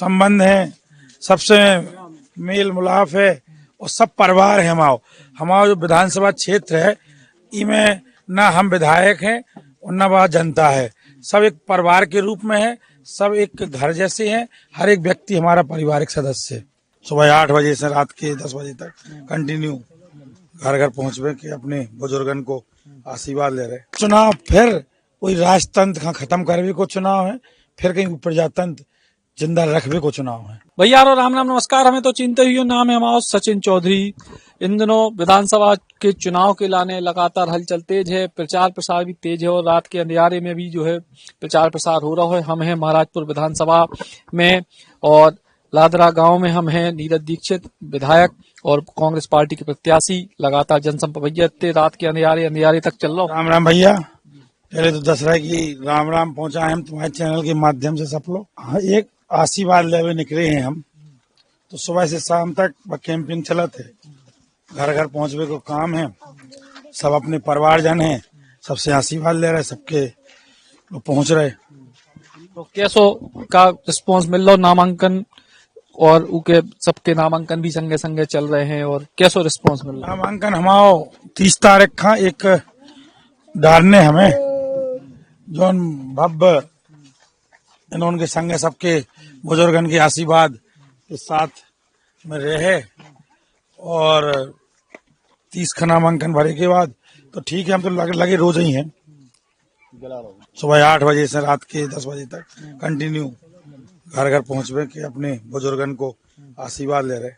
संबंध है, सबसे मेल मुलाप है और सब परिवार है। हमारा जो विधानसभा क्षेत्र है इनमें ना हम विधायक हैं और ना वह जनता है, सब एक परिवार के रूप में है, सब एक घर जैसे हैं। हर एक व्यक्ति हमारा पारिवारिक सदस्य है। सुबह 8 बजे से रात के 10 बजे तक कंटिन्यू घर घर पहुंचवे के अपने बुजुर्गन को आशीर्वाद ले रहे। चुनाव फिर कोई राजतंत्र का खत्म करवे को चुनाव है, फिर कहीं प्रजातंत्र जिंदा रखवे को चुनाव है। भैया और राम राम नमस्कार। हमें तो चिंता ही नाम है हमारा सचिन चौधरी। इन दिनों विधानसभा के चुनाव के लाने लगातार हलचल तेज है, प्रचार प्रसार भी तेज है और रात के अंधियारे में भी जो है प्रचार प्रसार हो रहा है। हम हैं महाराजपुर विधानसभा में और लादरा गांव में हम हैं। नीरज दीक्षित विधायक और कांग्रेस पार्टी के प्रत्याशी लगातार जनसंपर्क भैया इतने रात के अंधियारे तक चल रहा। राम राम भैया, पहले तो दसरा की राम राम पहुंचा है हम तुम्हारे चैनल के माध्यम से सब लोग। एक आशीर्वाद लेवे निकले हैं हम, तो सुबह से शाम तक कैंपिंग चला थे, घर घर पहुंचने को काम है। सब अपने परिवारजन हैं, सबसे आशीर्वाद ले रहे, सबके पहुंच रहे। तो कैसो का रिस्पॉन्स मिल रहा? नामांकन और उनके सबके नामांकन भी संगे संगे चल रहे हैं और कैसो रिस्पॉन्स मिल रहा? नामांकन हमारा 30 तारीख का एक डालने हमें जो भव्य इन्होंने संगे सबके बुजुर्गन के आशीर्वाद के साथ में रहे और 30 का नामांकन भरे के बाद तो ठीक है। हम तो लगे रोज ही हैं, सुबह 8 बजे से रात के 10 बजे तक कंटिन्यू घर घर पहुंचवे के अपने बुजुर्गन को आशीर्वाद ले रहे।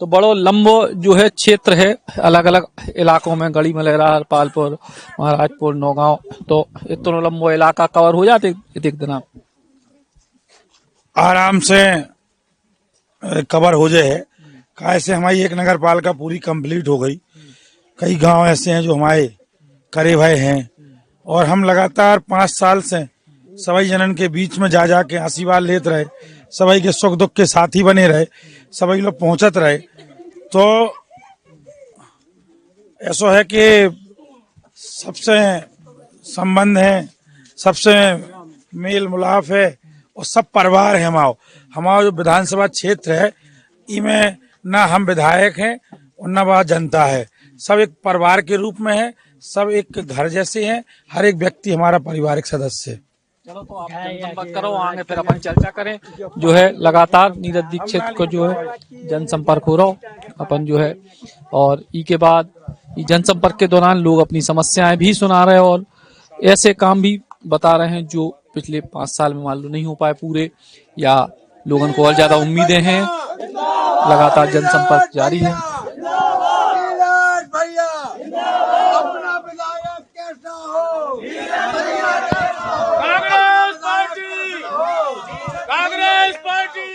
तो बड़ो लंबो जो है क्षेत्र है, अलग अलग इलाकों में गढ़ी मलेरा, हरपालपुर, महाराजपुर, नौगांव, तो इतना लंबो इलाका कवर हो जाते एक दिन आराम से कवर हो जाए। कैसे हमारी एक नगर पालिका पूरी कंप्लीट हो गई। कई गांव ऐसे हैं जो हमारे करे भय हैं और हम लगातार 5 साल से सभी जनन के बीच में जा के आशीर्वाद लेते रहे, सभी के सुख दुख के साथी बने रहे, सभी लोग पहुंचत रहे। तो ऐसा है कि सबसे संबंध है, सबसे मेल मुलाप है और सब परिवार है। हमारा जो विधानसभा क्षेत्र है इनमें ना हम विधायक हैं और ना वह जनता है, सब एक परिवार के रूप में है, सब एक घर जैसे हैं। हर एक व्यक्ति हमारा पारिवारिक सदस्य है। चलो तो आप जनसंपर्क करो, आगे फिर अपन चर्चा करें। जो है लगातार नीरज दीक्षित को जो है जनसंपर्क हो रहा अपन जो है, और ई के बाद जनसंपर्क के दौरान लोग अपनी समस्याएं भी सुना रहे और ऐसे काम भी बता रहे हैं जो पिछले 5 साल में मालूम नहीं हो पाए पूरे, या लोगों को और ज्यादा उम्मीदें हैं। लगातार जनसंपर्क जारी है। कांग्रेस पार्टी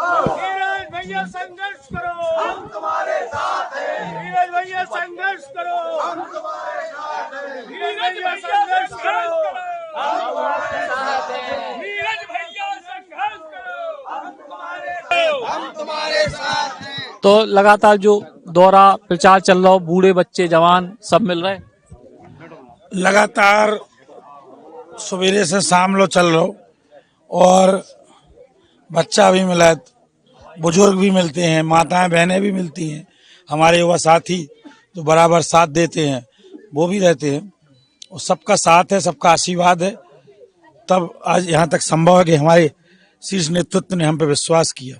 नीरज भैया संघर्ष करो, हम तुम्हारे साथ हैं। नीरज भैया संघर्ष करो, हम तुम्हारे साथ हैं। नीरज भैया संघर्ष करो, हम तुम्हारे साथ हैं। नीरज भैया संघर्ष करो, हम तुम्हारे साथ हैं। तो लगातार जो दौरा प्रचार चल रहा हो, बूढ़े बच्चे जवान सब मिल रहे, लगातार सवेरे से शाम लो चल रहा और बच्चा भी मिला, बुजुर्ग भी मिलते हैं, माताएं बहनें भी मिलती हैं, हमारे युवा साथी जो बराबर साथ देते हैं वो भी रहते हैं और सबका साथ है, सबका आशीर्वाद है। तब आज यहाँ तक संभव है कि हमारे शीर्ष नेतृत्व ने हम पे विश्वास किया।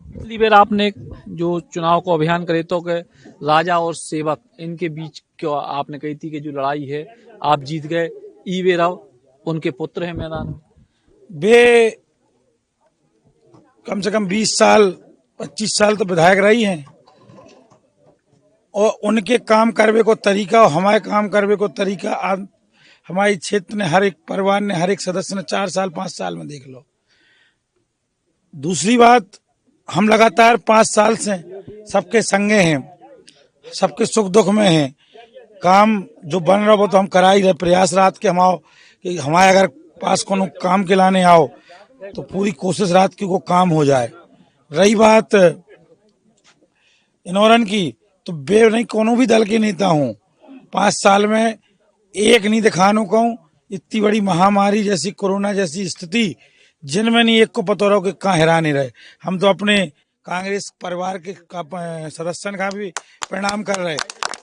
पिछली बार आपने जो चुनाव को अभियान करे तो के राजा और सेवक इनके बीच क्यों आपने कही थी कि जो लड़ाई है आप जीत गए, ई वे राव उनके पुत्र हैं मैदान में। वे कम से कम 20 साल 25 साल तो विधायक रही हैं और उनके काम करवे को तरीका और हमारे काम करवे को तरीका हमारे क्षेत्र ने हर एक परिवार ने, हर एक सदस्य ने 4 साल 5 साल में देख लो। दूसरी बात, हम लगातार 5 साल से सबके संगे हैं, सबके सुख दुख में हैं। काम जो बन रहा वो तो हम करा ही रहे, प्रयास रात के हमारे अगर पास कोनो काम के लाने आओ तो पूरी कोशिश रात की वो काम हो जाए। रही बात इनौरन की, तो बे नहीं कोनो भी दल के नेता हूँ 5 साल में एक नहीं दिखानो कहूँ इतनी बड़ी महामारी जैसी कोरोना जैसी स्थिति जिनमें नहीं एक को पता रहो कि कहाँ हैरान ही रहे। हम तो अपने कांग्रेस परिवार के सदस्यों का भी प्रणाम कर रहे,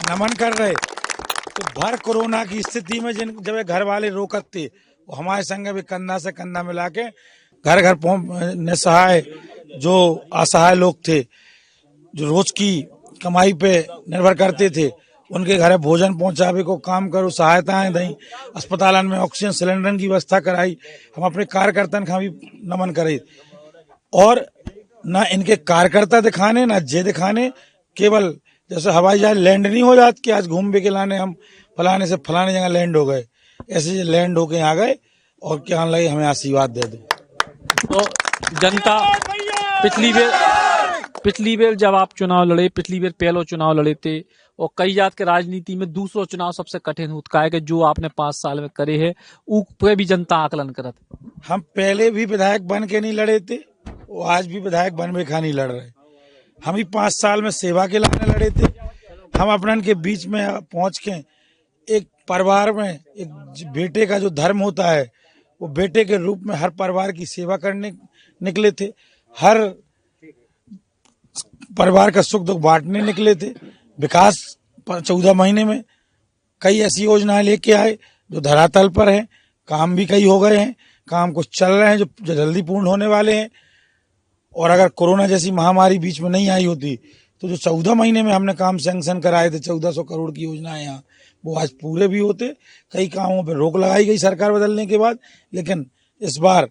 नमन कर रहे। तो भर कोरोना की स्थिति में जिन जब घर वाले रोकत थे वो हमारे संग भी कंधा से कंधा मिला के घर घर निसहाय जो असहाय लोग थे, जो रोज की कमाई पे निर्भर करते थे, उनके घर भोजन पहुंचावे को काम करो, सहायताएं दी, अस्पताल में ऑक्सीजन सिलेंडर की व्यवस्था कराई। हम अपने कार्यकर्ता का भी नमन करे और ना इनके कार्यकर्ता दिखाने ना जे दिखाने, केवल जैसे हवाई जहाज लैंड नहीं हो जाते कि आज घूमने के लाने हम फलाने से फलाने जगह लैंड हो गए, ऐसे लैंड होके आ गए और क्या लगे हमें आशीर्वाद दे दो। तो जनता पिछली बार जब आप चुनाव लड़े, पिछली बार पहलो चुनाव लड़े थे और कई जात के राजनीति में दूसरो चुनाव सबसे कठिन होता है कि जो आपने 5 साल में करे है ऊ पे भी जनता आकलन करत। हम पहले भी विधायक बन के नहीं लड़े थे, वो आज भी विधायक बन में नहीं लड़ रहे। हम ही 5 साल में सेवा के लाने लड़े थे। हम अपनन के बीच में पहुंच के एक परिवार में एक बेटे का जो धर्म होता है वो बेटे के रूप में हर परिवार की सेवा करने निकले थे, हर परिवार का सुख दुख बांटने निकले थे। विकास 14 महीने में कई ऐसी योजनाएं लेके आए जो धरातल पर हैं, काम भी कई हो गए हैं, काम कुछ चल रहे हैं जो जल्दी पूर्ण होने वाले हैं। और अगर कोरोना जैसी महामारी बीच में नहीं आई होती तो जो 14 महीने में हमने काम सैंक्शन कराए थे 1400 करोड़ की योजनाएं यहाँ, वो आज पूरे भी होते। कई कामों पर रोक लगाई गई सरकार बदलने के बाद, लेकिन इस बार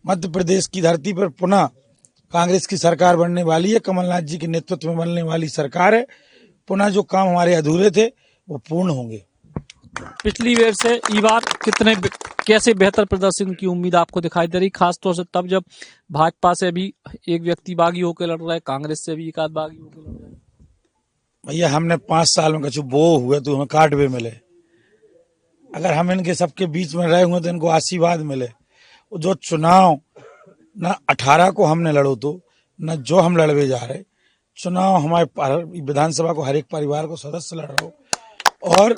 मध्य प्रदेश की धरती पर पुनः कांग्रेस की सरकार बनने वाली है, कमलनाथ जी के नेतृत्व में बनने वाली सरकार है। पुनः जो काम हमारे अधूरे थे वो पूर्ण होंगे। पिछली बार से इस बार कैसे बेहतर प्रदर्शन की उम्मीद आपको दिखाई दे रही, खासतौर से तब जब भाजपा से भी एक व्यक्ति बागी होकर लड़ रहा है, कांग्रेस से भी एक आध बागी होकर लड़ रहा है? भैया हमने 5 साल में कछु बो हुए तो हमें काटवे मिले। अगर हम इनके सबके बीच में रहे हुए तो इनको आशीर्वाद मिले। जो चुनाव न 18 को हमने लड़ो तो न जो हम लड़वे जा रहे, चुनाव हमारे विधानसभा को हर एक परिवार को सदस्य लड़ रहे हो। और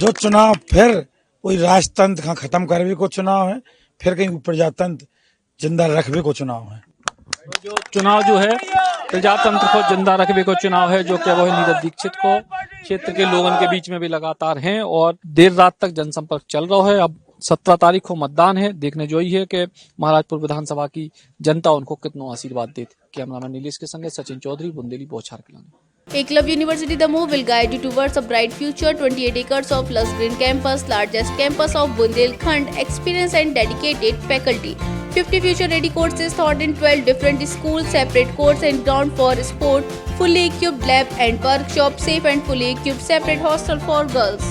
जो चुनाव फिर कोई राजतंत्र का खत्म करवे को चुनाव है, फिर कहीं प्रजातंत्र जिंदा रखवे को चुनाव है। जो चुनाव जो है प्रजातंत्र को जिंदा रखने को चुनाव है, जो कि वो नीरज दीक्षित को क्षेत्र के लोगों के बीच में भी लगातार हैं और देर रात तक जनसंपर्क चल रहा है। अब 17 तारीख को मतदान है, देखने जो ही है कि महाराजपुर विधानसभा की जनता उनको कितना आशीर्वाद देती। कैमरामैन नीलेश के संगे सचिन चौधरी, बुंदेली बौछार किलाने। Eklavya University Damoh will guide you towards a bright future. 28 acres of lush green campus, largest campus of Bundelkhand, experienced and dedicated faculty. 50 future-ready courses taught in 12 different schools, separate courts and ground for sport, fully equipped lab and workshop, safe and fully equipped separate hostel for girls.